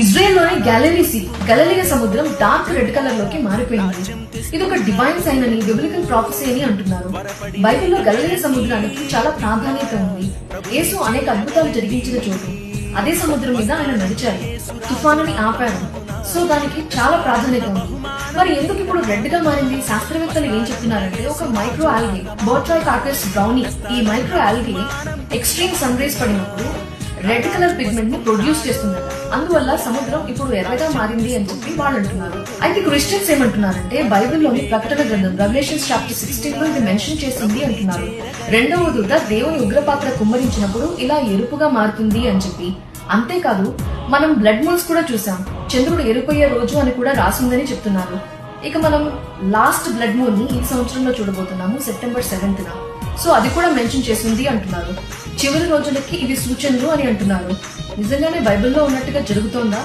Israel లోని గలిలయ సముద్రం డార్క్ రెడ్ కలర్ లోకి మారిపోయింది. ఇది ఒక డివైన్ సైన్ అని, బిబ్లికల్ ప్రాఫెసీ అని అంటున్నారు. బైబిల్లో గలిలయ సముద్రానికి చాలా ప్రాధాన్యత ఉంది. యేసు అనేక అద్భుతాలు జరిగించిన చోటు. అదే సముద్రం మీద ఆయన నడిచారు, తుఫానుని ఆపారు. సో దానికి చాలా ప్రాధాన్యత ఉంది. మరి ఎందుకు ఇప్పుడు రెడ్ గా మారింది? శాస్త్రవేత్తలు ఏం చెప్తున్నారంటే, ఒక మైక్రో ఆల్గే బోట్రాయికార్పస్ బ్రౌనీ, ఈ micro algae extreme sun rays పడినప్పుడు రెడ్ కలర్ పిగ్మెంట్ ని ప్రొడ్యూస్ చేస్తుందట. అందువల్ల సముద్రం ఇప్పుడు ఎర్రగా మారింది అని చెప్పి వాళ్ళు అంటున్నారు. అయితే క్రిస్టియన్స్ ఏమంటున్నారంటే, బైబిల్లోని ప్రకటన గ్రంథం రెవల్యూషన్స్ చాప్టర్ 16 లో ఇది మెన్షన్ చేసింది అంటున్నారు. రెండవ దూత దేవుని ఉగ్రపాత్ర కుమ్మరించినప్పుడు ఇలా ఎరుపుగా మారుతుంది అని చెప్పి. అంతేకాదు, మనం బ్లడ్ మూన్స్ కూడా చూసాం. చంద్రుడు ఎరుపయ్యే రోజు అని కూడా రాసిందని చెప్తున్నారు. ఇక మనం లాస్ట్ బ్లడ్ మూన్ ని ఈ సంవత్సరంలో చూడబోతున్నాము, సెప్టెంబర్ 7th. సో అది కూడా మెన్షన్ చేసింది అంటున్నారు. చివరి రోజులకి ఇవి సూచనలు అని అంటున్నారు. నిజంగానే బైబిల్లో ఉన్నట్టుగా జరుగుతోందా?